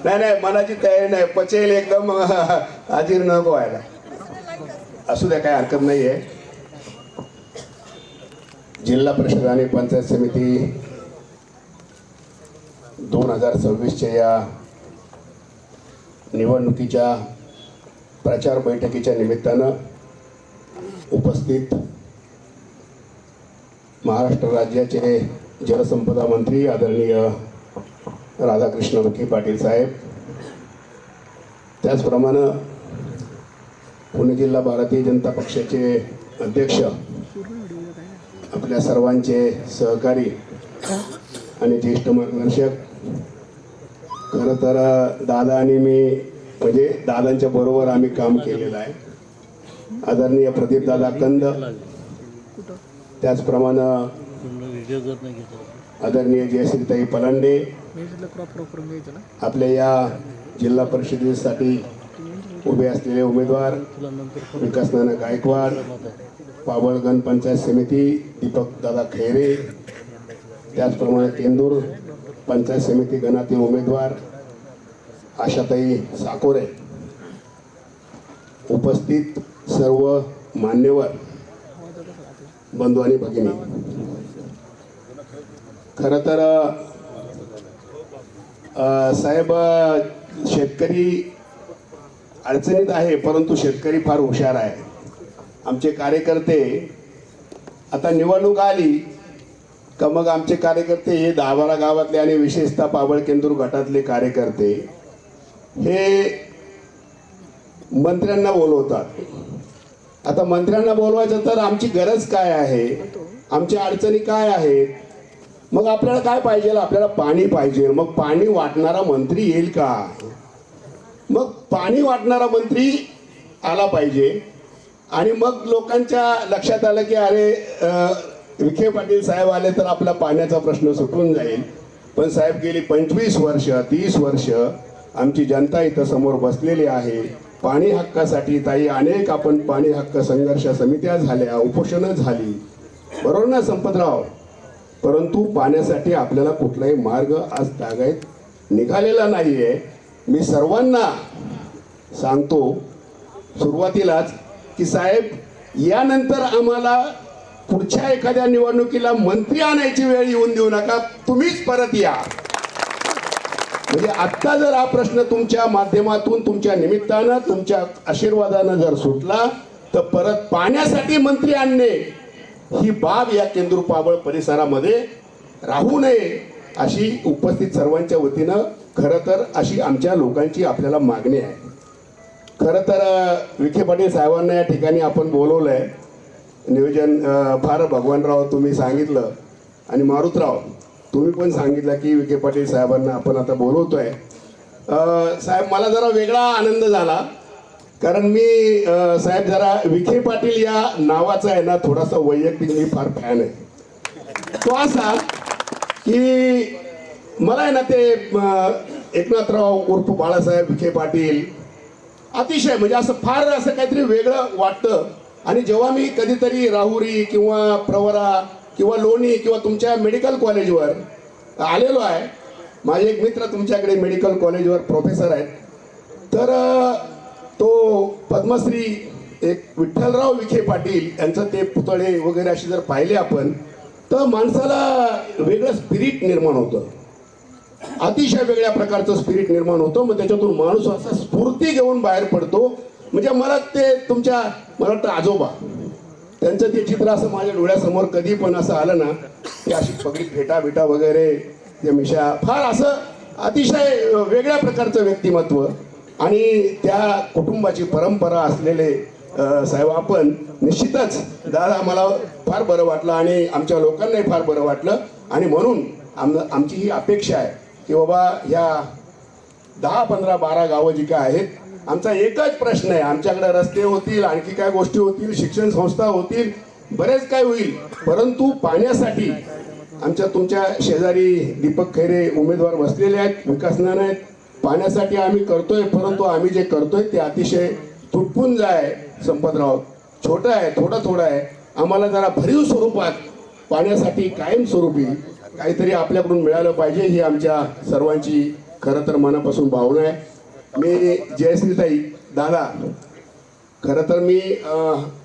नाही नाही, मनाची तयारी नाही, पचेल एकदम हाजीर नको व्हायला. असू द्या, काय हरकत नाही आहे. जिल्हा परिषद आणि पंचायत समिती 2026च्या या निवडणुकीच्या प्रचार बैठकीच्या निमित्तानं उपस्थित महाराष्ट्र राज्याचे जलसंपदा मंत्री आदरणीय राधाकृष्ण विखे पाटील साहेब, त्याचप्रमाणे पुणे जिल्हा भारतीय जनता पक्षाचे अध्यक्ष, आपल्या सर्वांचे सहकारी आणि ज्येष्ठ मार्गदर्शक. खरं तर दादा आणि मी म्हणजे दादांच्या बरोबर आम्ही काम केलेलं आहे. आदरणीय प्रदीप दादा कंद, त्याचप्रमाणे आदरणीय जयश्रीताई पलांडे, आपल्या या जिल्हा परिषदेसाठी उभे असलेले उमेदवार विकासनाना गायकवाड, पाबळगण पंचायत समिती दीपक दादा खैरे, त्याचप्रमाणे केंदूर पंचायत समिती गणातील उमेदवार आशाताई साकोरे, उपस्थित सर्व मान्यवर बंधू आणि भगिनी. खरं तर साहेब, शेतकरी अडचणीत आहे, परंतु शेतकरी फार हुशार आहे. आमचे कार्यकर्ते, आता निवडणूक आली का मग आमचे कार्यकर्ते हे 10-12 गावातले आणि विशेषतः पाबळ केंदूर गटातले कार्यकर्ते हे मंत्र्यांना बोलवतात. आता मंत्र्यांना बोलवायचं तर आमची गरज काय आहे, आमच्या अडचणी काय आहेत, मग आपल्याला काय पाहिजे, आपल्याला पाणी पाहिजे. मग पाणी वाटणारा मंत्री येईल का? मग पाणी वाटणारा मंत्री आला पाहिजे. आणि मग लोकांच्या लक्षात आलं की अरे विखे पाटील साहेब आले तर आपला पाण्याचा प्रश्न सुटून जाईल. पण साहेब गेली 25 वर्ष 30 वर्ष आमची जनता इथं समोर बसलेली आहे. पाणी हक्कासाठी ताई अनेक आपण पाणी हक्क संघर्ष समित्या झाल्या, उपोषणं झाली, बरोबर ना संपतराव? परंतु पाण्यासाठी आपल्याला कुठलाही मार्ग आज तागायत निघालेला नाहीये. मी सर्वांना सांगतो सुरुवातीलाच की साहेब, यानंतर आम्हाला पुढच्या एखाद्या निवडणुकीला मंत्री आणायची वेळ येऊन देऊ नका, तुम्हीच परत या. म्हणजे आत्ता जर हा प्रश्न तुमच्या माध्यमातून, तुमच्या निमित्तानं, तुमच्या आशीर्वादानं जर सुटला तर परत पाण्यासाठी मंत्री आणणे ही बाब या केंदूर पाबळ परिसरामध्ये राहू नये अशी उपस्थित सर्वांच्या वतीनं खरं तर अशी आमच्या लोकांची आपल्याला मागणी आहे. खरं तर विखे पाटील साहेबांना या ठिकाणी आपण बोलवलंय. नियोजन फार भगवानराव तुम्ही सांगितलं आणि मारुतराव तुम्ही पण सांगितलं की विखे पाटील साहेबांना आपण आता बोलवतोय. साहेब, मला जरा वेगळा आनंद झाला, कारण मी साहेब जरा विखे पाटील या नावाचा आहे ना थोडासा वैयक्तिक मी फार फॅन आहे. तो असा की मला आहे ना ते एकनाथराव उर्फ बाळासाहेब विखे पाटील अतिशय म्हणजे असं फार असं काहीतरी वेगळं वाटतं. आणि जेव्हा मी कधीतरी राहुरी किंवा प्रवरा किंवा लोणी किंवा तुमच्या मेडिकल कॉलेजवर आलेलो आहे, माझे एक मित्र तुमच्याकडे मेडिकल कॉलेजवर प्रोफेसर आहेत, तर तो पद्मश्री एक विठ्ठलराव विखे पाटील यांचं ते पुतळे वगैरे असे जर पाहिले आपण तर माणसाला वेगळं स्पिरिट निर्माण होतं, अतिशय वेगळ्या प्रकारचं स्पिरिट निर्माण होतं. मग त्याच्यातून माणूस असा स्फूर्ती घेऊन बाहेर पडतो. म्हणजे मला ते तुमच्या मला वाटतं आजोबा त्यांचं ते चित्र असं माझ्या डोळ्यासमोर कधी पण असं आलं ना की अशी पगडी फेटा बिटा वगैरे ते मिशा, फार असं अतिशय वेगळ्या प्रकारचं व्यक्तिमत्व आणि त्या कुटुंबाची परंपरा असलेले साहेब आपण निश्चितच दादा मला फार बरं वाटलं आणि आमच्या लोकांनाही फार बरं वाटलं. आणि म्हणून आमची ही अपेक्षा आहे की बाबा ह्या 10, 15, 12 गावं जी काय आहेत, आमचा एकच प्रश्न आहे, आमच्याकडे रस्ते होतील, आणखी काय गोष्टी होतील, शिक्षण संस्था होतील, बरेच काय होईल, परंतु पाण्यासाठी आमच्या तुमच्या शेजारी दीपक खैरे उमेदवार बसलेले आहेत, विकासनान आहेत. पाण्यासाठी आम्ही करतोय, परंतु आम्ही जे करतोय ते अतिशय तुटपुंज आहे संपतराव, छोटं आहे, थोडं आहे. आम्हाला जरा भरीव स्वरूपात पाण्यासाठी कायमस्वरूपी काहीतरी आपल्याकडून मिळालं पाहिजे ही आमच्या सर्वांची खरं तर मनापासून भावना आहे. मी जयश्रीताई दादा, खरं तर मी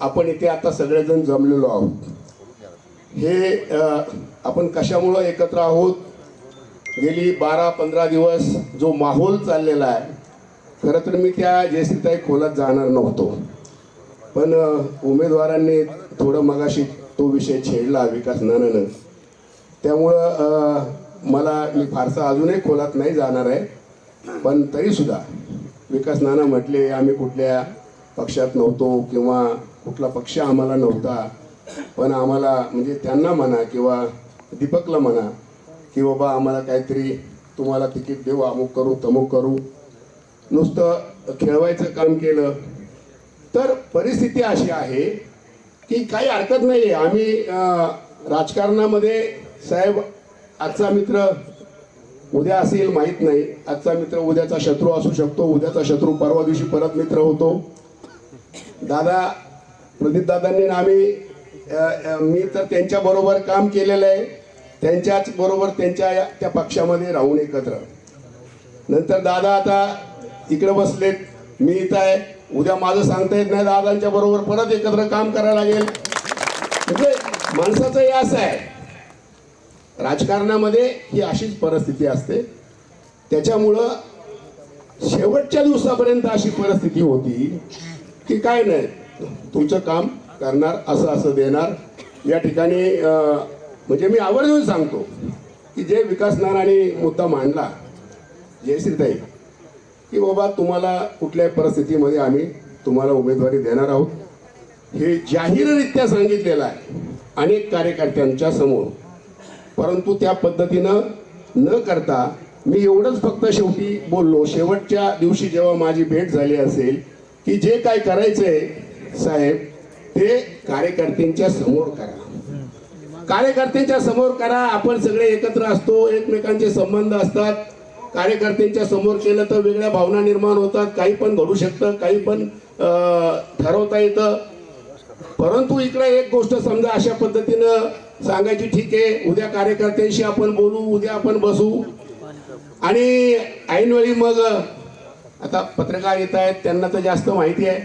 आपण इथे आता सगळेजण जमलेलो आहोत. हे आपण कशामुळं एकत्र आहोत, गेली 12-15 दिवस जो माहोल चाललेला आहे, खरं तर मी त्या जयश्रीताई खोलात जाणार नव्हतो, पण उमेदवारांनी थोडं मगाशी तो विषय छेडला विकास नानानं, त्यामुळं मी फारसा अजूनही खोलात नाही जाणार आहे. पण तरीसुद्धा विकास नाना म्हटले आम्ही कुठल्या पक्षात नव्हतो किंवा कुठला पक्ष आम्हाला नव्हता, पण आम्हाला म्हणजे त्यांना म्हणा किंवा दीपकला म्हणा की बाबा आम्हाला काहीतरी तुम्हाला तिकीट देऊ, अमुक करू तमुक करू, नुसतं खेळवायचं काम केलं. तर परिस्थिती अशी आहे की काही हरकत नाही आहे. आम्ही राजकारणामध्ये साहेब, आजचा मित्र उद्या असेल माहीत नाही, आजचा मित्र उद्याचा शत्रू असू शकतो, उद्याचा शत्रू परवा दिवशी परत मित्र होतो. दादा प्रदीप दादांनी आम्ही मी तर त्यांच्याबरोबर काम केलेलं आहे, त्यांच्याच बरोबर त्यांच्या त्या पक्षामध्ये राहून एकत्र. नंतर दादा आता इकडे बसलेत, मी इथं आहे, उद्या माझं सांगता येत नाही, दादांच्या बरोबर परत एकत्र काम करायला लागेल. म्हणजे माणसाचं हे असं आहे, राजकारणामध्ये ही अशीच परिस्थिती असते. त्याच्यामुळं शेवटच्या दिवसापर्यंत अशी परिस्थिती होती की काय नाही, तुमचं काम करणार, असं असं देणार. या ठिकाणी म्हणजे मी आवर्जून सांगतो की जे विकास नानांनी मुद्दा मांडला जयश्रीताई, की बाबा तुम्हाला कुठल्याही परिस्थितीमध्ये आम्ही तुम्हाला उमेदवारी देणार आहोत, हे जाहीररित्या सांगितलेलं आहे अनेक कार्यकर्त्यांच्या समोर. परंतु त्या पद्धतीनं न करता मी एवढंच फक्त शेवटी बोललो, शेवटच्या दिवशी जेव्हा माझी भेट झाली असेल, की जे काय करायचंय साहेब ते कार्यकर्त्यांच्या समोर करा, कार्यकर्त्यांच्या समोर करा. आपण सगळे एकत्र असतो, एकमेकांचे संबंध असतात. कार्यकर्त्यांच्या समोर केलं तर वेगळ्या भावना निर्माण होतात, काही पण घडू शकतं, काही पण ठरवता येतं. परंतु इकडे एक गोष्ट समजा अशा पद्धतीनं सांगायची, ठीक आहे उद्या कार्यकर्त्यांशी आपण बोलू, उद्या आपण बसू, आणि ऐनवेळी मग आता पत्रकार येत आहेत, त्यांना तर जास्त माहिती आहे,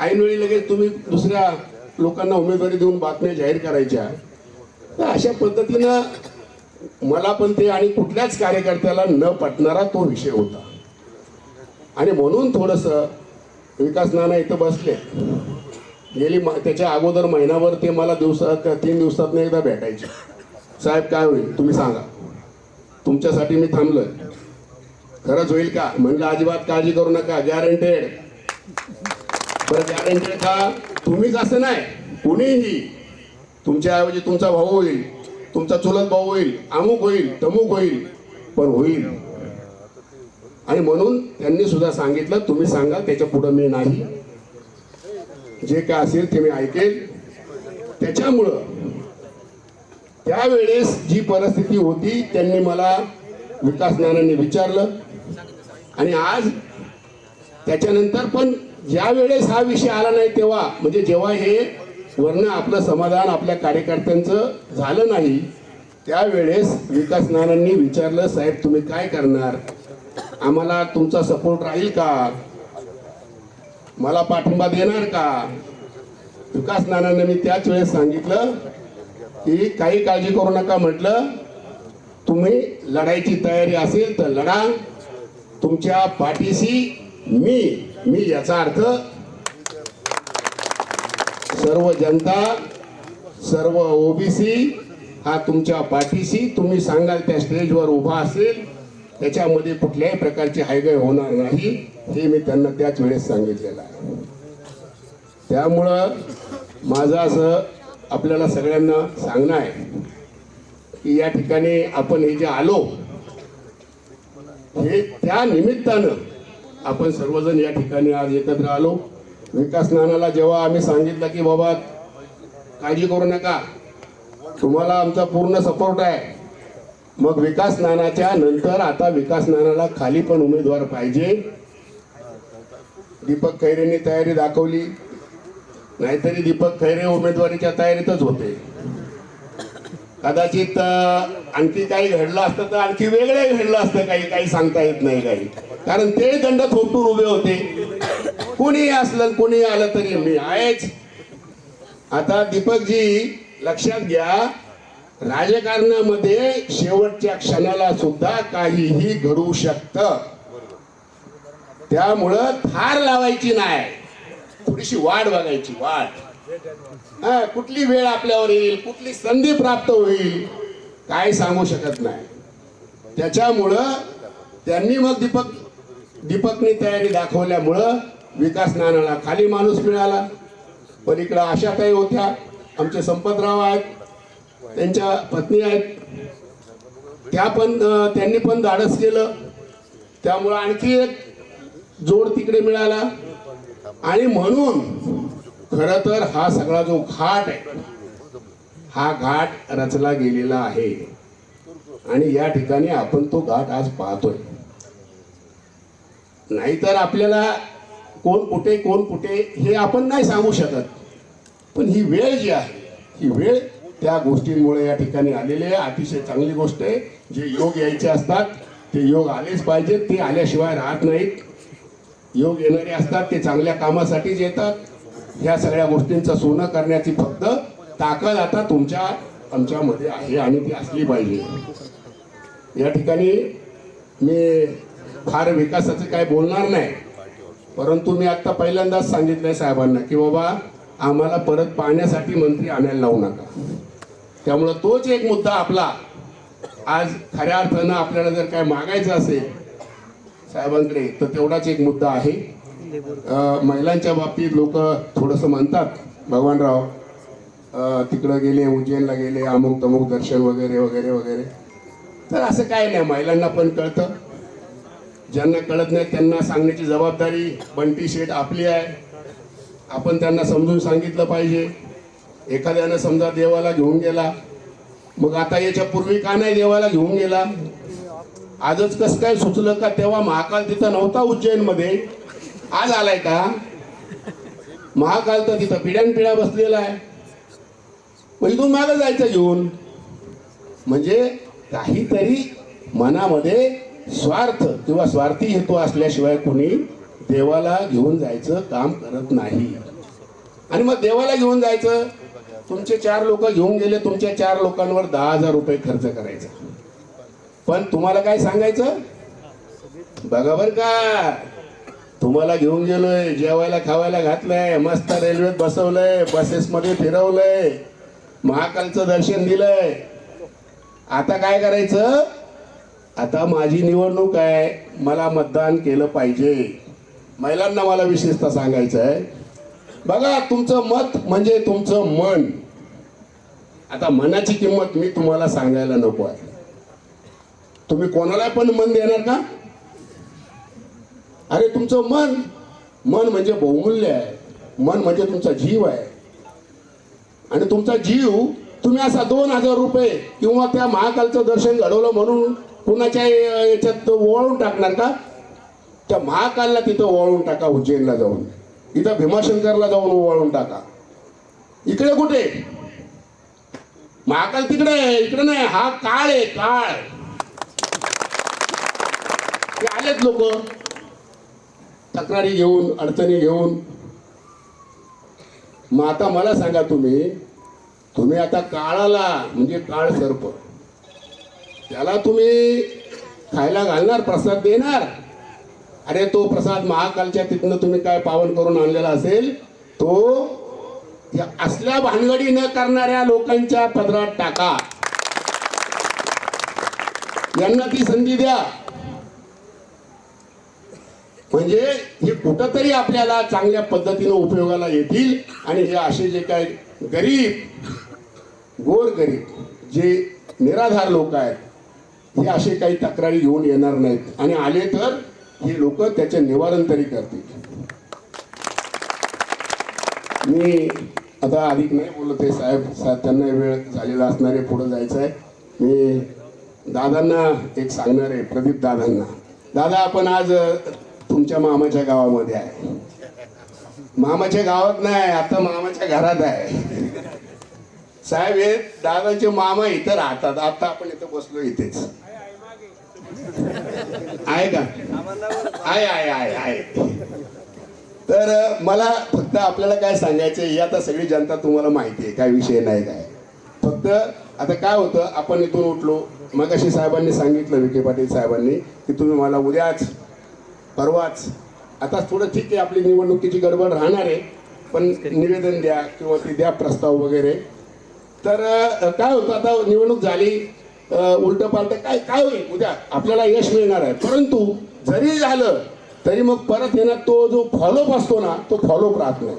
ऐनवेळी लगेच तुम्ही दुसऱ्या लोकांना उमेदवारी देऊन बातम्या जाहीर करायच्या. तर अशा पद्धतीनं मला पण ते आणि कुठल्याच कार्यकर्त्याला न पटणारा तो विषय होता. आणि म्हणून थोडंसं विकास नाना इथं बसले, गेली त्याच्या अगोदर महिनाभर ते मला 3 दिवसात एकदा भेटायचे. साहेब काय होईल तुम्ही सांगा, तुमच्यासाठी मी थांबलोय, खरंच होईल का? म्हणलं अजिबात काळजी करू नका, गॅरंटेड. बरं गॅरंटेड का? तुम्हीच असं नाही, कुणीही तुमच्याऐवजी तुमचा भाऊ होईल, तुमचा चुलत भाऊ होईल, अमुक होईल तमुक होईल, पण होईल. आणि म्हणून त्यांनी सुद्धा सांगितलं तुम्ही सांगा, त्याच्या पुढं मी नाही, जे काय असेल ते मी ऐकेल. त्याच्यामुळं त्यावेळेस जी परिस्थिती होती त्यांनी मला विकास नानांनी विचारलं, आणि आज त्याच्यानंतर पण ज्या वेळेस हा विषय आला नाही तेव्हा, म्हणजे जेव्हा हे वरनं आपलं समाधान आपल्या कार्यकर्त्यांचं झालं नाही, त्यावेळेस विकास नानांनी विचारलं साहेब तुम्ही काय करणार, आम्हाला तुमचा सपोर्ट राहील का, मला पाठिंबा देणार का? विकास नानांना मी त्याच वेळेस सांगितलं की काही काळजी करू नका, म्हटलं तुम्ही लढायची तयारी असेल तर लढा, तुमच्या पाठीशी मी याचा अर्थ सर्व जनता, सर्व ओबीसी हा तुमच्या पाठीशी, तुम्ही सांगाल त्या स्टेजवर उभा असेल, त्याच्यामध्ये कुठल्याही प्रकारची हायगाय होणार नाही, हे मी त्यांना त्याच वेळेस सांगितलेलं आहे. त्यामुळं माझं असं आपल्याला सगळ्यांना सांगणं आहे की या ठिकाणी आपण हे जे आलो, हे त्या निमित्तानं आपण सर्वजण या ठिकाणी आज एकत्र आलो. विकास नानाला जेव्हा आम्ही सांगितलं की बाबा काळजी करू नका, तुम्हाला आमचा पूर्ण सपोर्ट आहे, मग विकास नानाच्या नंतर आता विकास नानाला खाली पण उमेदवार पाहिजे. दीपक खैरेंनी तयारी दाखवली, नाहीतरी दीपक खैरे उमेदवारीच्या तयारीतच होते, कदाचित आणखी काही घडलं असतं तर आणखी वेगळे घडलं असतं, काही काही सांगता येत नाही काही, कारण ते दंड थोपटून उभे होते. कोणी असलं कोणी आलं तरी मी आहेच. आता दीपकजी लक्षात घ्या, राजकारणामध्ये शेवटच्या क्षणाला सुद्धा काहीही घडू शकतं. त्यामुळं थार लावायची नाही, थोडीशी वाट बघायची, वाट. कुठली वेळ आपल्यावर येईल, कुठली संधी प्राप्त होईल, काय सांगू शकत नाही. त्याच्यामुळं त्यांनी मग दीपकने तयारी दाखवल्यामुळं विकास नानाला खाली माणूस मिळाला. पलीकडं आशाताई होत्या, आमचे संपतराव आहेत, त्यांच्या पत्नी आहेत, त्यांनी पण धाडस केलं. त्यामुळं आणखी एक जोड तिकडे मिळाला. आणि म्हणून खरं तर हा सगळा जो घाट आहे, हा घाट रचला गेलेला आहे. आणि या ठिकाणी आपण तो घाट आज पाहतोय. नाहीतर आपल्याला कोण कुठे हे आपण नाही सांगू शकत. पण ही वेळ जी आहे, ही वेळ त्या गोष्टींमुळे या ठिकाणी आलेली आहे. अतिशय चांगली गोष्ट आहे. जे योग यायचे असतात ते योग आलेच पाहिजेत, ते आल्याशिवाय राहत नाहीत. योग येणारे असतात ते चांगल्या कामासाठीच येतात. ह्या सगळ्या गोष्टींचं सोनं करण्याची फक्त ताकद आता तुमच्या आमच्यामध्ये आहे आणि ती असली पाहिजे. या ठिकाणी मी फार विकासाचं काय बोलणार नाही, परंतु मी आता पहिल्यांदाच सांगितलंय साहेबांना की बाबा आम्हाला परत पाहण्यासाठी मंत्री आणायला लावू नका. त्यामुळं तोच एक मुद्दा आपला आज खऱ्या अर्थानं आपल्याला जर काय मागायचं असेल साहेबांकडे तर तेवढाच एक मुद्दा आहे. महिलांच्या बाबतीत लोक थोडंसं म्हणतात भगवानराव तिकडं गेले, उज्जैनला गेले, अमुक तमुक दर्शन वगैरे वगैरे वगैरे. तर असं काय नाही, महिलांना पण कळतं. ज्यांना कळत नाही त्यांना सांगण्याची जबाबदारी बंटी शेठ आपली आहे. आपण त्यांना समजून सांगितलं पाहिजे. एखाद्यानं समजा देवाला घेऊन गेला, मग आता याच्या पूर्वी का नाही देवाला घेऊन गेला? आजच कसं काय सुचलं का? तेव्हा महाकाल तिथं नव्हता उज्जैनमध्ये, आज आलाय का? महाकाल तर तिथं पिढ्यानपिढ्या बसलेला आहे. मग इथून मागं जायचं घेऊन. म्हणजे काहीतरी मनामध्ये स्वार्थ किंवा स्वार्थी हेतू असल्याशिवाय कोणी देवाला घेऊन जायचं काम करत नाही. आणि मग देवाला घेऊन जायचं, तुमचे 4 लोक घेऊन गेले, तुमच्या 4 लोकांवर 10,000 रुपये खर्च करायचा. पण तुम्हाला काय सांगायचं? बघा बर का, तुम्हाला घेऊन गेलोय, जेवायला खावायला घातलंय, मस्त रेल्वेत बसवलंय, बसेसमध्ये फिरवलंय, महाकालचं दर्शन दिलंय. आता काय करायचं? आता माझी निवडणूक आहे, मला मतदान केलं पाहिजे. महिलांना मला विशेषतः सांगायचं आहे, बघा तुमचं मत म्हणजे तुमचं मन. आता मनाची किंमत मी तुम्हाला सांगायला नको आहे. तुम्ही कोणाला पण मन देणार का? अरे तुमचं मन म्हणजे बहुमूल्य आहे. मन म्हणजे तुमचा जीव आहे. आणि तुमचा जीव तुम्ही असा 2,000 रुपये किंवा त्या महाकालचं दर्शन घडवलं म्हणून कुणाच्या याच्यात वळून टाकणार का? त्या महाकालला तिथं वळून टाका, उज्जैनला जाऊन, इथं भीमाशंकरला जाऊन वळून टाका. इकडे कुठे? महाकाल तिकडे आहे, इकडे नाही. हा काळ आहे, काळ. ते आलेत लोक तक्रारी घेऊन, अडचणी घेऊन. मग आता मला सांगा, तुम्ही आता काळाला म्हणजे काळ सर्प त्याला तुम्ही खायला घालणार, प्रसाद देणार? अरे तो प्रसाद महाकालच्या तिथनं तुम्ही काय पावन करून आणलेला असेल तो या असल्या भानगडी न करणाऱ्या लोकांच्या पदरात टाका. यांना ती संधी द्या. म्हणजे हे कुठंतरी आपल्याला चांगल्या पद्धतीने उपयोगाला येतील. आणि हे असे जे काय गरीब, गोरगरीब, जे निराधार लोक आहेत, हे असे काही तक्रारी घेऊन येणार नाहीत. आणि आले तर हे लोक त्याचे निवारण तरी करतील. मी आता अधिक नाही बोलत आहे साहेब, त्यांना वेळ झालेला असणार आहे, पुढे जायचं आहे. मी दादांना एक सांगणार आहे, प्रदीप दादांना. दादा आपण आज तुमच्या मामाच्या गावामध्ये आहे. मामाच्या गावात नाही, आता मामाच्या घरात आहे. साहेब हे दादाचे मामा इथं राहतात, आता आपण इथं बसलो इथेच. आहे का? आहे. तर मला फक्त आपल्याला काय सांगायचं, ही आता सगळी जनता तुम्हाला माहिती आहे, काय विषय नाही काय. फक्त आता काय होतं, आपण इथून उठलो, मग अशी साहेबांनी सांगितलं, विखे पाटील साहेबांनी, की तुम्ही मला उद्याच परवाच, आता थोडं ठीक आहे आपली निवडणुकीची गडबड राहणार आहे, पण निवेदन द्या किंवा ती द्या प्रस्ताव वगैरे. तर काय होतं, आता निवडणूक झाली, उलटं पालटं काय होईल, उद्या आपल्याला यश मिळणार आहे. परंतु जरी झालं तरी मग परत येणार तो जो फॉलोअप असतो ना, तो फॉलोअप राहत नाही.